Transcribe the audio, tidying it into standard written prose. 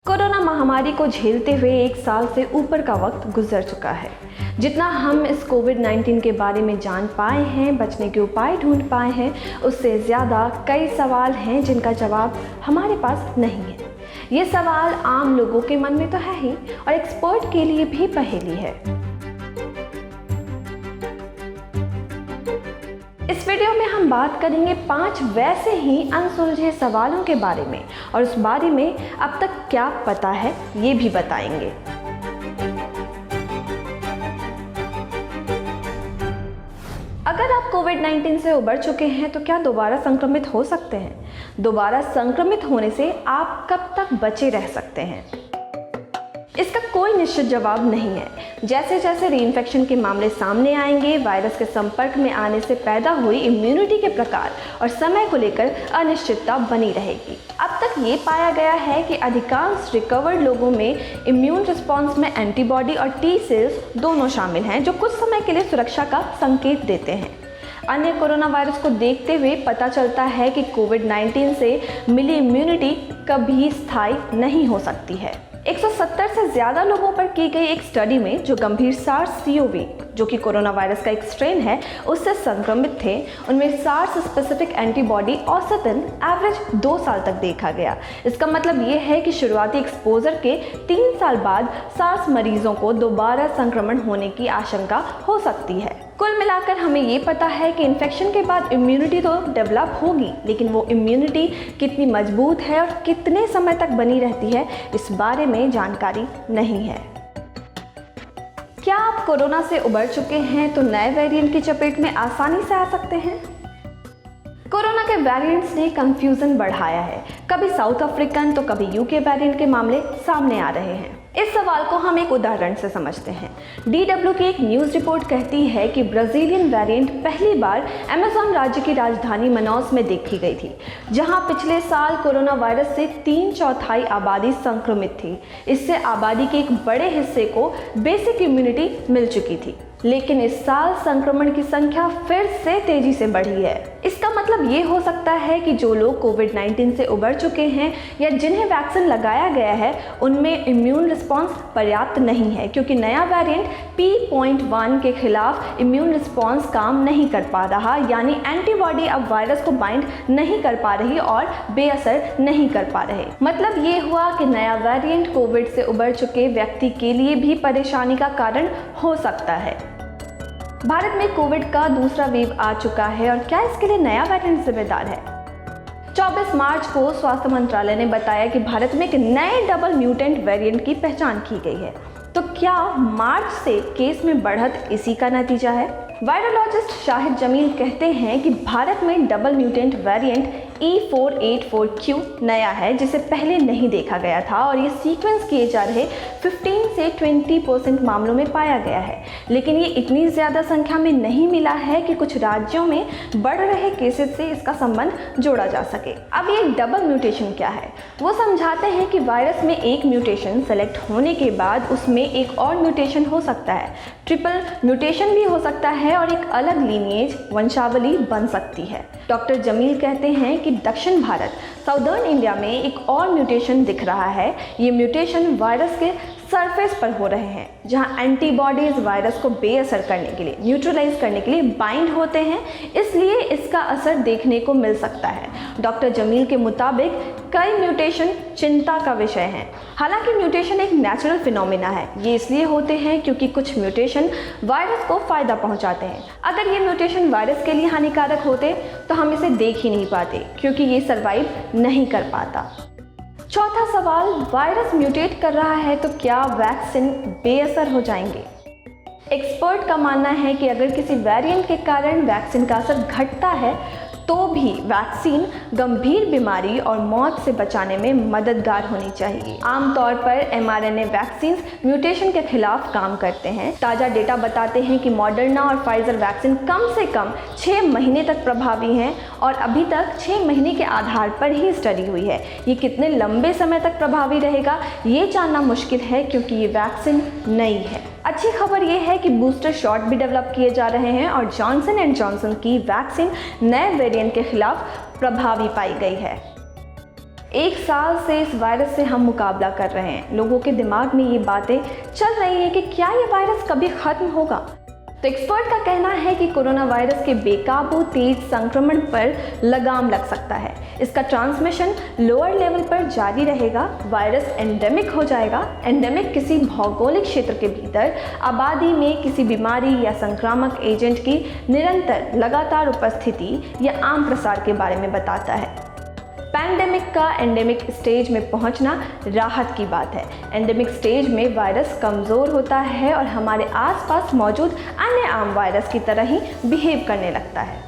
Corona महामारी को झेलते हुए 1 साल से ऊपर का वक्त गुजर चुका है। जितना हम इस कोविड-19 के बारे में जान पाए हैं, बचने के उपाय ढूंढ पाए हैं, उससे ज़्यादा कई सवाल हैं जिनका जवाब हमारे पास नहीं है। ये सवाल आम लोगों के मन में तो है ही और एक्सपर्ट के लिए भी पहेली है। इस वीडियो में हम बात करेंगे 5 वैसे ही अनसुलझे सवालों के बारे में और उस बारे में अब तक क्या पता है ये भी बताएंगे। अगर आप कोविड-19 से उबर चुके हैं तो क्या दोबारा संक्रमित हो सकते हैं? दोबारा संक्रमित होने से आप कब तक बचे रह सकते हैं? इसका कोई निश्चित जवाब नहीं है। जैसे जैसे रीइंफेक्शन के मामले सामने आएंगे, वायरस के संपर्क में आने से पैदा हुई इम्यूनिटी के प्रकार और समय को लेकर अनिश्चितता बनी रहेगी। अब तक ये पाया गया है कि अधिकांश रिकवर्ड लोगों में इम्यून रिस्पॉन्स में एंटीबॉडी और टी सेल्स दोनों शामिल हैं, जो कुछ समय के लिए सुरक्षा का संकेत देते हैं। अन्य कोरोना वायरस को देखते हुए पता चलता है कि कोविड-19 से मिली इम्यूनिटी कभी स्थायी नहीं हो सकती है। 170 से ज़्यादा लोगों पर की गई एक स्टडी में जो गंभीर SARS-CoV, जो कि कोरोना वायरस का एक स्ट्रेन है, उससे संक्रमित थे, उनमें SARS स्पेसिफिक एंटीबॉडी औसतन एवरेज 2 साल तक देखा गया। इसका मतलब ये है कि शुरुआती एक्सपोजर के 3 साल बाद SARS मरीजों को दोबारा संक्रमण होने की आशंका हो सकती है। कुल मिलाकर हमें ये पता है कि इन्फेक्शन के बाद इम्यूनिटी तो डेवलप होगी, लेकिन वो इम्यूनिटी कितनी मजबूत है और कितने समय तक बनी रहती है, इस बारे में जानकारी नहीं है। क्या आप कोरोना से उबर चुके हैं तो नए वेरिएंट की चपेट में आसानी से आ सकते हैं? कोरोना के वेरिएंट्स ने कंफ्यूजन बढ़ाया है। कभी साउथ अफ्रीकन तो कभी यूके वेरिएंट के मामले सामने आ रहे हैं। इस सवाल को हम एक उदाहरण से समझते हैं। DW की एक न्यूज़ रिपोर्ट कहती है कि ब्राज़ीलियन वेरिएंट पहली बार अमेज़न राज्य की राजधानी मनाउस में देखी गई थी, जहां पिछले साल कोरोना वायरस से 3/4 आबादी संक्रमित थी। इससे आबादी के एक बड़े हिस्से को बेसिक इम्यूनिटी मिल चुकी थी, लेकिन इस साल संक्रमण की संख्या फिर से तेजी से बढ़ी है। इसका मतलब ये हो सकता है कि जो लोग कोविड-19 से उबर चुके हैं या जिन्हें वैक्सीन लगाया गया है, उनमें इम्यून रिस्पॉन्स पर्याप्त नहीं है, क्योंकि नया वेरिएंट P.1 के खिलाफ इम्यून रिस्पॉन्स काम नहीं कर पा रहा, यानी एंटीबॉडी अब वायरस को बाइंड नहीं कर पा रही और बेअसर नहीं कर पा रहे। मतलब ये हुआ कि नया वेरिएंट कोविड से उबर चुके व्यक्ति के लिए भी परेशानी का कारण हो सकता है। भारत में कोविड का दूसरा वेव आ चुका है और क्या इसके लिए नया वेरिएंट जिम्मेदार है? 24 मार्च को स्वास्थ्य मंत्रालय ने बताया कि भारत में एक नए डबल म्यूटेंट वेरिएंट की पहचान की गई है। तो क्या मार्च से केस में बढ़त इसी का नतीजा है? वायरोलॉजिस्ट शाहिद जमील कहते हैं कि भारत में डबल म्यूटेंट वेरिएंट E484Q नया है, जिसे पहले नहीं देखा गया था और ये सीक्वेंस किए जा रहे 15 से 20% मामलों में पाया गया है। लेकिन ये इतनी ज़्यादा संख्या में नहीं मिला है कि कुछ राज्यों में बढ़ रहे केसेस से इसका संबंध जोड़ा जा सके। अब ये डबल म्यूटेशन क्या है? वो समझाते हैं कि वायरस में एक म्यूटेशन सेलेक्ट होने के बाद उसमें एक और म्यूटेशन हो सकता है, ट्रिपल म्यूटेशन भी हो सकता है और एक अलग लीनिएज वंशावली बन सकती है। डॉक्टर जमील कहते हैं कि दक्षिण भारत साउदर्न इंडिया में एक और म्यूटेशन दिख रहा है। ये म्यूटेशन वायरस के सरफेस पर हो रहे हैं, जहां एंटीबॉडीज वायरस को बेअसर करने के लिए, न्यूट्रलाइज करने के लिए बाइंड होते हैं, इसलिए इसका असर देखने को मिल सकता है। डॉक्टर जमील के मुताबिक कई म्यूटेशन चिंता का विषय हैं। हालांकि म्यूटेशन एक नेचुरल फिनोमिना है। ये इसलिए होते हैं क्योंकि कुछ म्यूटेशन वायरस को फ़ायदा पहुंचाते हैं। अगर ये म्यूटेशन वायरस के लिए हानिकारक होते तो हम इसे देख ही नहीं पाते, क्योंकि ये सर्वाइव नहीं कर पाता। चौथा सवाल, वायरस म्यूटेट कर रहा है तो क्या वैक्सीन बेअसर हो जाएंगे? एक्सपर्ट का मानना है कि अगर किसी वेरिएंट के कारण वैक्सीन का असर घटता है तो भी वैक्सीन गंभीर बीमारी और मौत से बचाने में मददगार होनी चाहिए। आमतौर पर mRNA वैक्सीन म्यूटेशन के खिलाफ काम करते हैं। ताज़ा डेटा बताते हैं कि मॉडर्ना और फाइजर वैक्सीन कम से कम 6 महीने तक प्रभावी हैं और अभी तक 6 महीने के आधार पर ही स्टडी हुई है। ये कितने लंबे समय तक प्रभावी रहेगा ये जानना मुश्किल है, क्योंकि ये वैक्सीन नई है। अच्छी खबर यह है कि बूस्टर शॉट भी डेवलप किए जा रहे हैं और जॉनसन एंड जॉनसन की वैक्सीन नए वेरिएंट के खिलाफ प्रभावी पाई गई है। 1 साल से इस वायरस से हम मुकाबला कर रहे हैं। लोगों के दिमाग में ये बातें चल रही हैं कि क्या ये वायरस कभी ख़त्म होगा। तो एक्सपर्ट का कहना है कि कोरोना वायरस के बेकाबू तेज संक्रमण पर लगाम लग सकता है। इसका ट्रांसमिशन लोअर लेवल पर जारी रहेगा। वायरस एंडेमिक हो जाएगा। एंडेमिक किसी भौगोलिक क्षेत्र के भीतर आबादी में किसी बीमारी या संक्रामक एजेंट की निरंतर लगातार उपस्थिति या आम प्रसार के बारे में बताता है। पैंडेमिक का एंडेमिक स्टेज में पहुंचना राहत की बात है। एंडेमिक स्टेज में वायरस कमज़ोर होता है और हमारे आसपास मौजूद अन्य आम वायरस की तरह ही बिहेव करने लगता है।